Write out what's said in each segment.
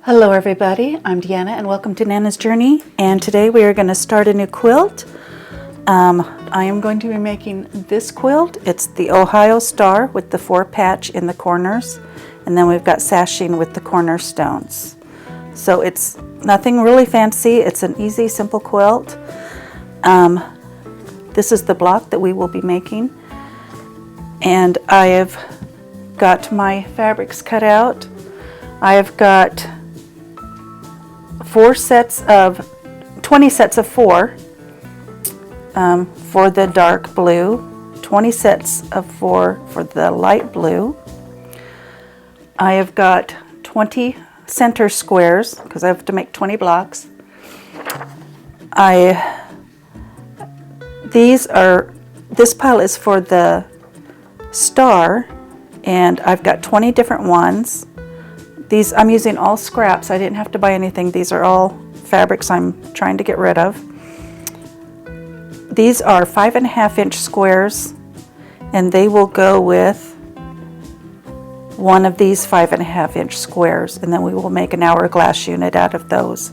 Hello everybody, I'm Deanna and welcome to Nana's Journey, and today we are going to start a new quilt. I am going to be making this quilt. It's the Ohio Star with the 4-patch in the corners, and then we've got sashing with the cornerstones. So it's nothing really fancy, it's an easy, simple quilt. This is the block that we will be making, and I have got my fabrics cut out. I have got 20 sets of 4 for the dark blue, 20 sets of 4 for the light blue. I have got 20 center squares because I have to make 20 blocks. This pile is for the star, and I've got 20 different ones. These I'm using all scraps. I didn't have to buy anything. These are all fabrics I'm trying to get rid of. These are 5.5-inch squares, and they will go with one of these 5.5-inch squares, and then we will make an hourglass unit out of those.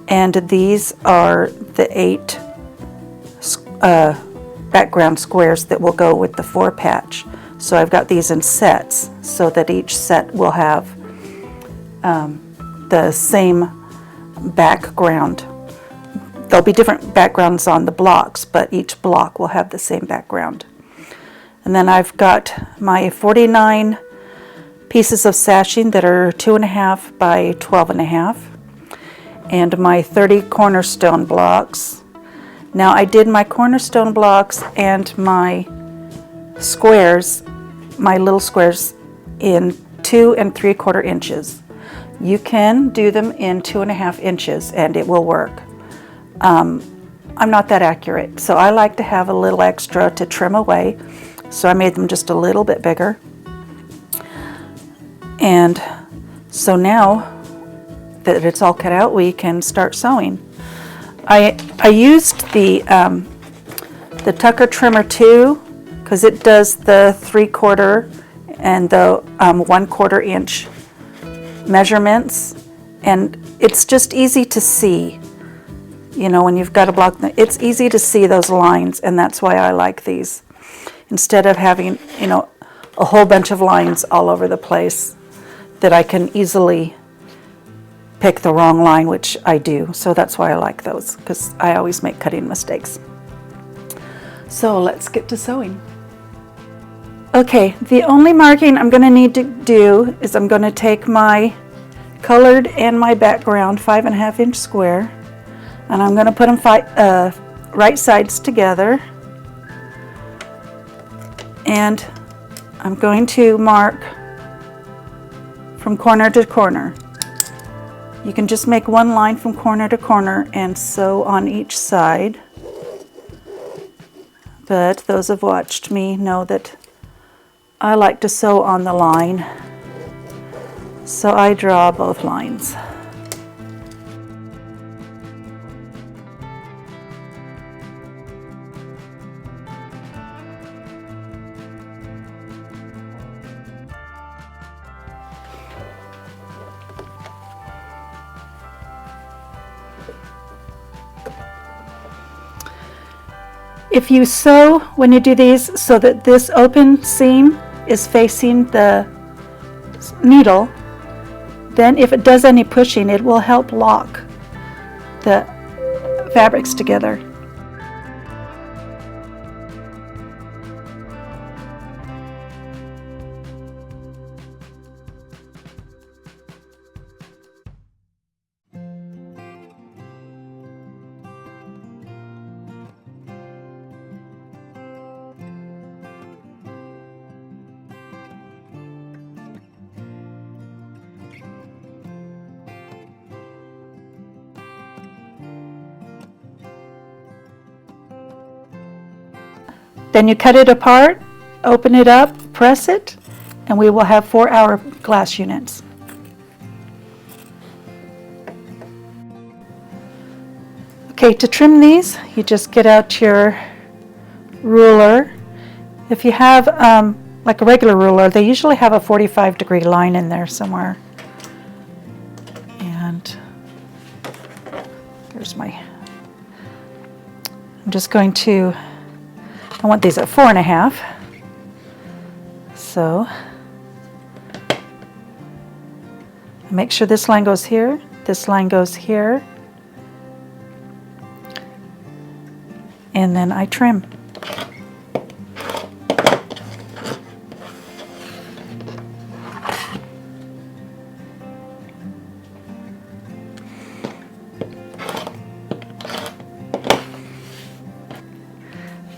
And these are the 8 background squares that will go with the 4-patch. So I've got these in sets so that each set will have the same background. There'll be different backgrounds on the blocks, but each block will have the same background. And then I've got my 49 pieces of sashing that are 2.5 by 12.5, and my 30 cornerstone blocks. Now I did my cornerstone blocks and my squares, my little squares, in 2 3/4 inches. You can do them in 2.5 inches and it will work. I'm not that accurate, so I like to have a little extra to trim away, so I made them just a little bit bigger. And so now that it's all cut out, we can start sewing. I used the Tucker Trimmer 2 because it does the 3/4 and the 1/4 inch measurements, and it's just easy to see. You know, when you've got a block, it's easy to see those lines, and that's why I like these. Instead of having, you know, a whole bunch of lines all over the place that I can easily pick the wrong line, which I do. So that's why I like those, because I always make cutting mistakes. So let's get to sewing. Okay, the only marking I'm going to need to do is I'm going to take my colored and my background 5.5-inch square, and I'm going to put them right sides together, and I'm going to mark from corner to corner. You can just make one line from corner to corner and sew on each side, but those who have watched me know that I like to sew on the line, so I draw both lines. If you sew when you do these so that this open seam is facing the needle, then if it does any pushing, it will help lock the fabrics together. Then you cut it apart, open it up, press it, and we will have 4 hourglass units. Okay, to trim these, you just get out your ruler. If you have like a regular ruler, they usually have a 45-degree line in there somewhere. here's my, I'm just going to, I want these at 4.5. So make sure this line goes here, this line goes here, and then I trim.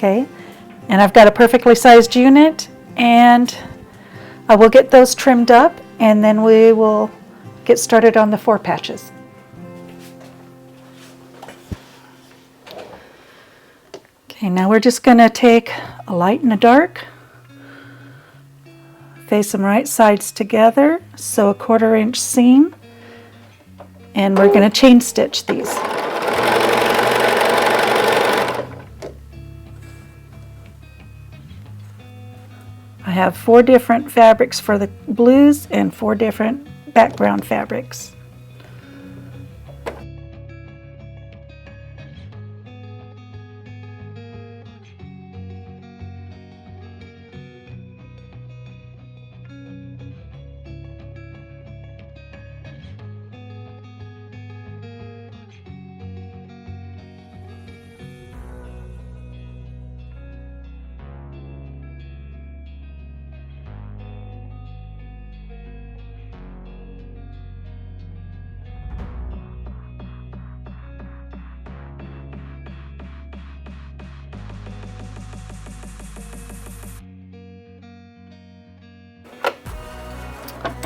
Okay, and I've got a perfectly sized unit, and I will get those trimmed up, and then we will get started on the 4 patches. Okay, now we're just going to take a light and a dark, face them right sides together, sew a 1/4 inch seam, and we're going to chain stitch these. I have 4 different fabrics for the blues and 4 different background fabrics.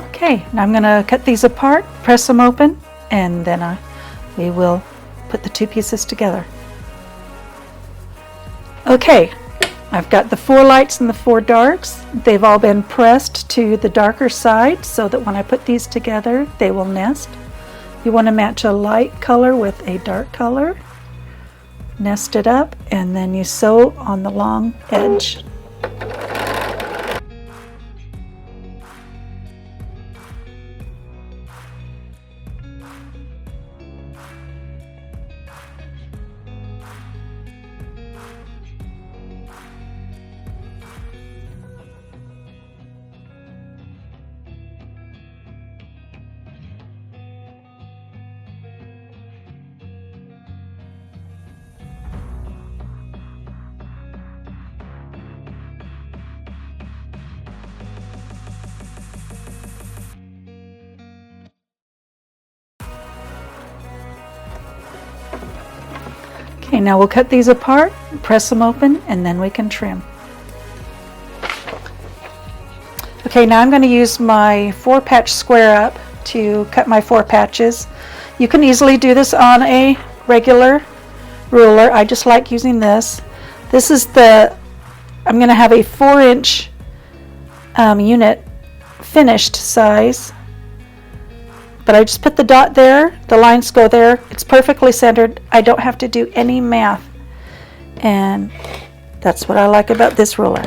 Okay, now I'm going to cut these apart, press them open, and then we will put the 2 pieces together. Okay, I've got the 4 lights and the 4 darks. They've all been pressed to the darker side so that when I put these together, they will nest. You want to match a light color with a dark color, nest it up, and then you sew on the long edge. Okay, now we'll cut these apart, press them open, and then we can trim. Okay, now I'm going to use my 4 patch square up to cut my 4 patches. You can easily do this on a regular ruler. I just like using this. This is I'm going to have a 4-inch unit finished size. But I just put the dot there, the lines go there, it's perfectly centered, I don't have to do any math. And that's what I like about this ruler.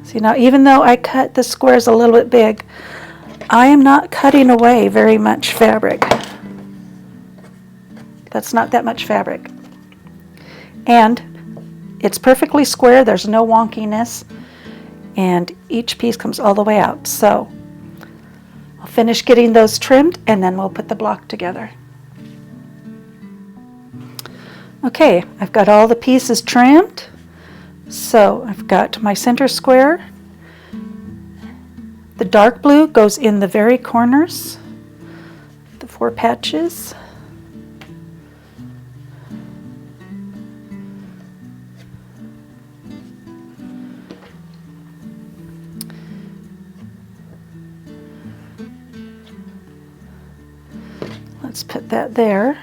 See, now even though I cut the squares a little bit big, I am not cutting away very much fabric. That's not that much fabric. And it's perfectly square, there's no wonkiness, and each piece comes all the way out. So I'll finish getting those trimmed and then we'll put the block together. Okay, I've got all the pieces trimmed. So I've got my center square. The dark blue goes in the very corners, the 4 patches. Let's put that there.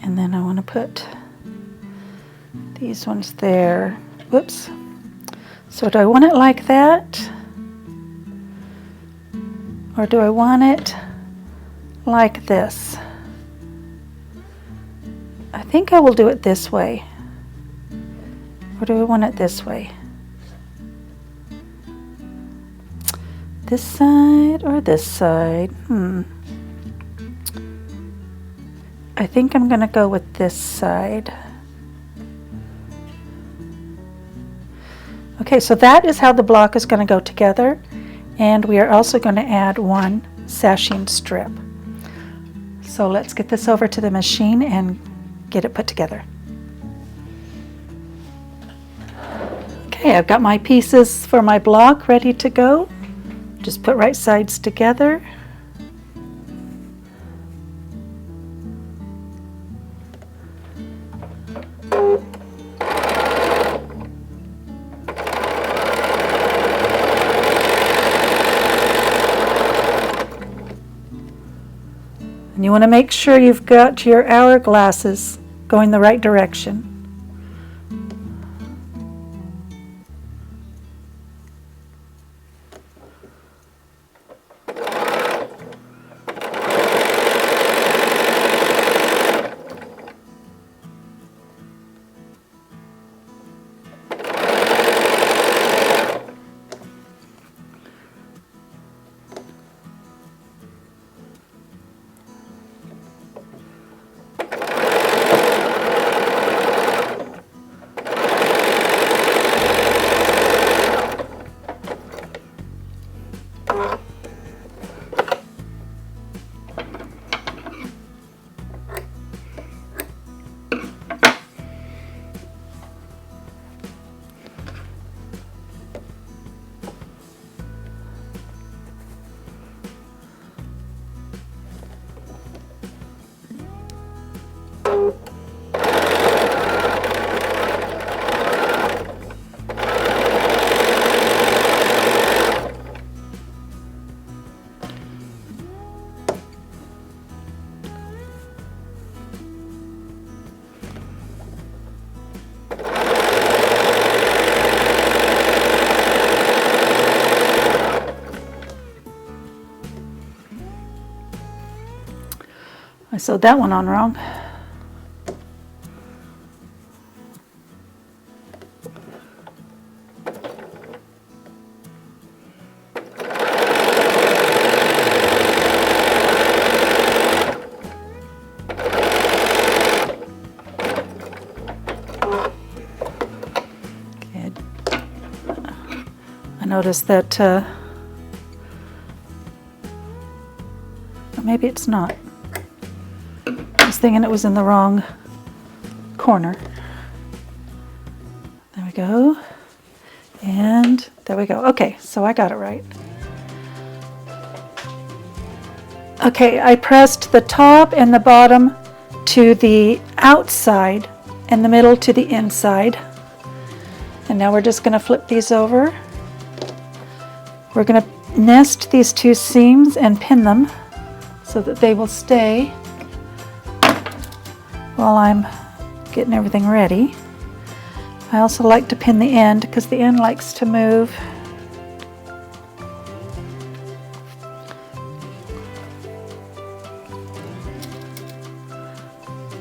And then I want to put these ones there. Whoops. So do I want it like that? Or do I want it like this? I think I will do it this way. Or do I want it this way? this side or this side? I think I'm going to go with this side. Okay, so that is how the block is going to go together. And we are also going to add one sashing strip. So let's get this over to the machine and get it put together. Okay, I've got my pieces for my block ready to go. Just put right sides together. And you want to make sure you've got your hourglasses going the right direction. I sewed that one on wrong. Good. I noticed that maybe it's not. I was thinking it was in the wrong corner. There we go. And there we go. Okay, so I got it right. Okay, I pressed the top and the bottom to the outside and the middle to the inside. And now we're just going to flip these over. We're going to nest these two seams and pin them so that they will stay while I'm getting everything ready. I also like to pin the end because the end likes to move.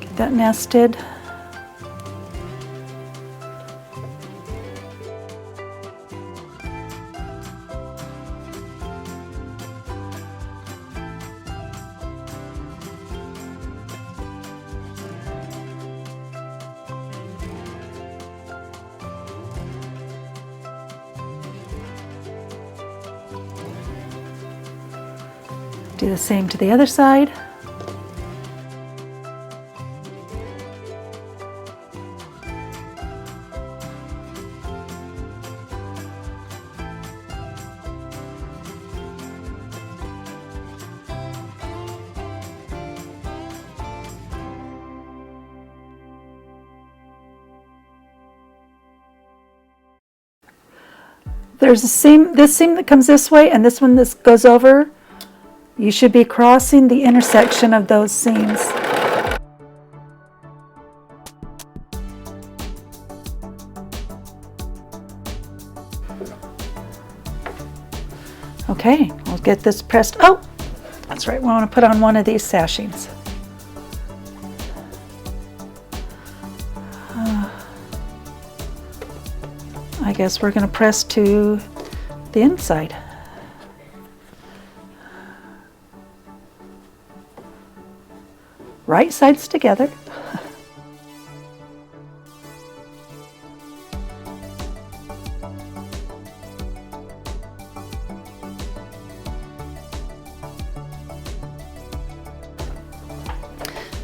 Get that nested. Do the same to the other side. There's a seam, this seam that comes this way and this one that goes over. You should be crossing the intersection of those seams. Okay, we'll get this pressed. Oh, that's right, we want to put on one of these sashings. I guess we're going to press to the inside. right sides together.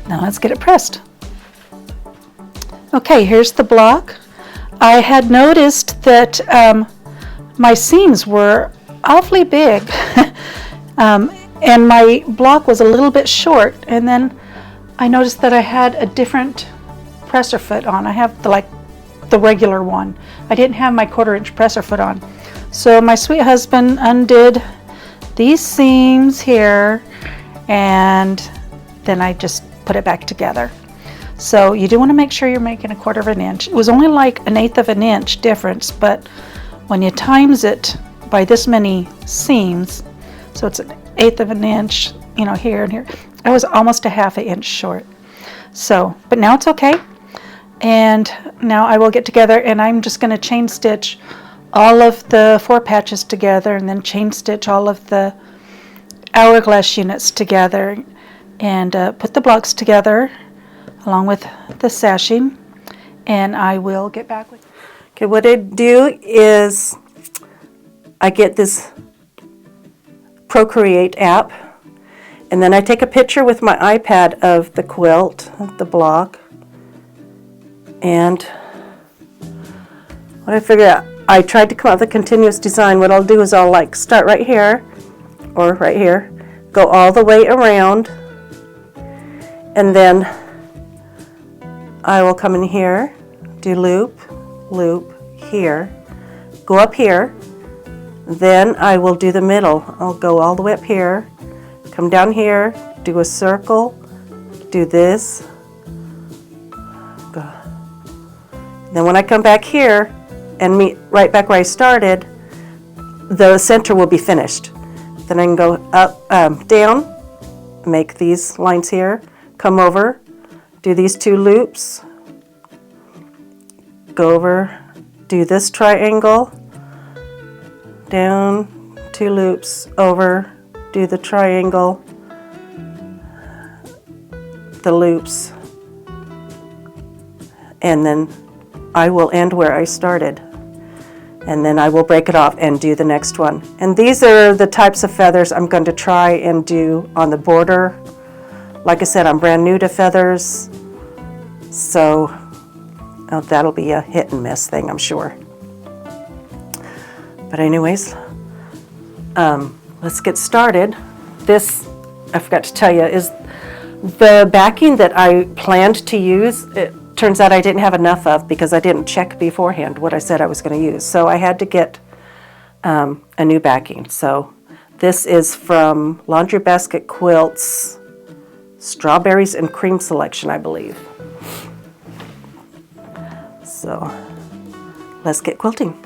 Now let's get it pressed. Okay, here's the block. I had noticed that my seams were awfully big and my block was a little bit short, and then I noticed that I had a different presser foot on. I have the regular one. I didn't have my 1/4-inch presser foot on. So my sweet husband undid these seams here, and then I just put it back together. So you do want to make sure you're making 1/4 inch. It was only like 1/8 inch difference, but when you times it by this many seams, so it's 1/8 inch, you know, here and here, I was almost a 1/2 inch short. So, but now it's okay. And now I will get together, and I'm just going to chain stitch all of the 4 patches together, and then chain stitch all of the hourglass units together, and put the blocks together along with the sashing, and I will get back with you. Okay, what I do is I get this Procreate app, and then I take a picture with my iPad of the quilt, the block, and what I figured out, I tried to come up with a continuous design. What I'll do is I'll like start right here, or right here, go all the way around, and then I will come in here, do loop, loop, here, go up here, then I will do the middle. I'll go all the way up here, come down here, do a circle, do this, go. Then when I come back here and meet right back where I started, the center will be finished. Then I can go up, down, make these lines here, come over, do these 2 loops, go over, do this triangle, down, 2 loops, over, do the triangle, the loops, and then I will end where I started. And then I will break it off and do the next one. And these are the types of feathers I'm going to try and do on the border. Like I said, I'm brand new to feathers, so that'll be a hit and miss thing, I'm sure. But anyways, let's get started. This, I forgot to tell you, is the backing that I planned to use. It turns out I didn't have enough of because I didn't check beforehand what I said I was going to use. So I had to get a new backing. So this is from Laundry Basket Quilts, Strawberries and Cream Selection, I believe. So let's get quilting.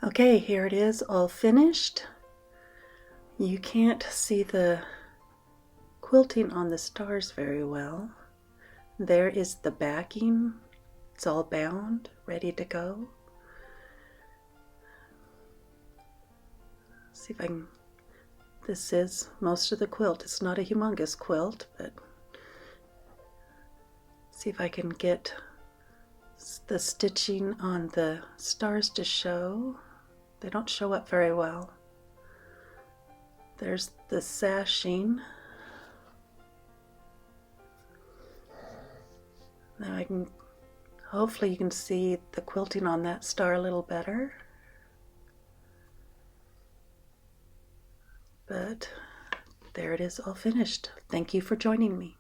Okay, here it is, all finished. You can't see the quilting on the stars very well. There is the backing. It's all bound, ready to go. See if I can, this is most of the quilt. It's not a humongous quilt, but see if I can get the stitching on the stars to show. They don't show up very well. There's the sashing. Now I can, hopefully you can see the quilting on that star a little better. But there it is, all finished. Thank you for joining me.